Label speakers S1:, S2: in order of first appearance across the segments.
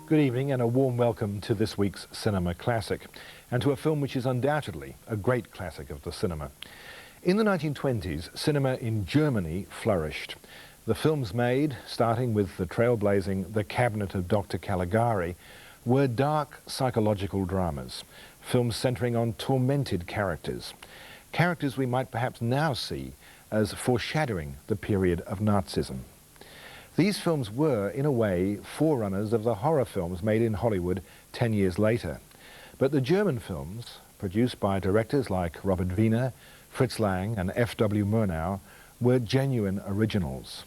S1: Good evening and a warm welcome to this week's Cinema Classic, and to a film which is undoubtedly a great classic of the cinema. In the 1920s, cinema in Germany flourished. The films made, starting with the trailblazing The Cabinet of Dr. Caligari, were dark psychological dramas, films centering on tormented characters, characters we might perhaps now see as foreshadowing the period of Nazism. These films were, in a way, forerunners of the horror films made in Hollywood 10 years later. But the German films, produced by directors like Robert Wiener, Fritz Lang and F.W. Murnau, were genuine originals.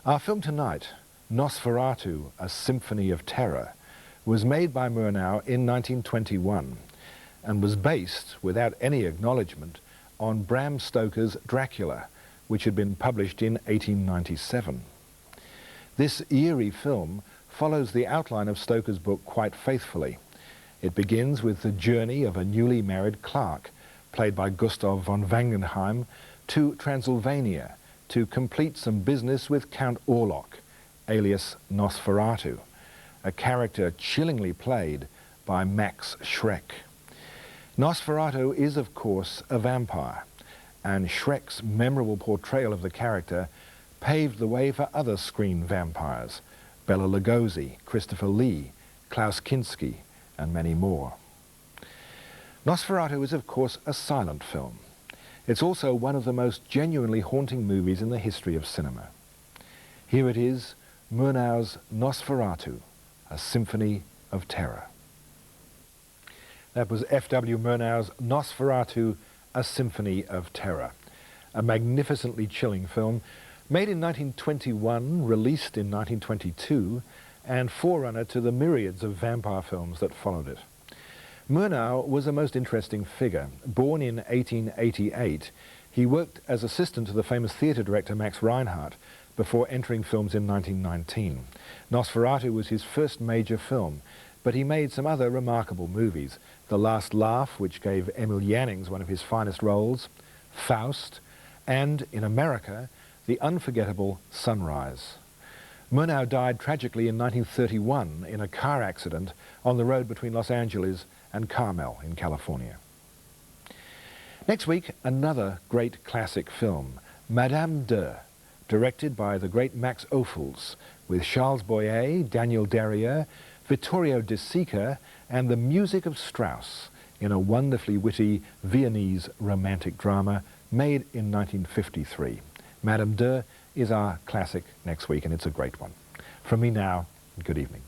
S1: Our film tonight, Nosferatu, A Symphony of Terror, was made by Murnau in 1921 and was based, without any acknowledgement, on Bram Stoker's Dracula, which had been published in 1897. This eerie film follows the outline of Stoker's book quite faithfully. It begins with the journey of a newly married clerk, played by Gustav von Wangenheim, to Transylvania to complete some business with Count Orlok, alias Nosferatu, a character chillingly played by Max Schreck. Nosferatu is, of course, a vampire, and Schreck's memorable portrayal of the character paved the way for other screen vampires, Bela Lugosi, Christopher Lee, Klaus Kinski, and many more. Nosferatu is, of course, a silent film. It's also one of the most genuinely haunting movies in the history of cinema. Here it is, Murnau's Nosferatu, A Symphony of Terror. That was F.W. Murnau's Nosferatu, A Symphony of Terror, a magnificently chilling film made in 1921, released in 1922, and forerunner to the myriads of vampire films that followed it. Murnau was a most interesting figure. Born in 1888, he worked as assistant to the famous theatre director Max Reinhardt before entering films in 1919. Nosferatu was his first major film, but he made some other remarkable movies. The Last Laugh, which gave Emil Jannings one of his finest roles, Faust, and, in America, the unforgettable Sunrise. Murnau died tragically in 1931 in a car accident on the road between Los Angeles and Carmel in California. Next week, another great classic film, Madame de, directed by the great Max Ophüls, with Charles Boyer, Daniel Darrieux, Vittorio De Sica, and the music of Strauss in a wonderfully witty Viennese romantic drama made in 1953. Madame de is our classic next week, and it's a great one. From me now, good evening.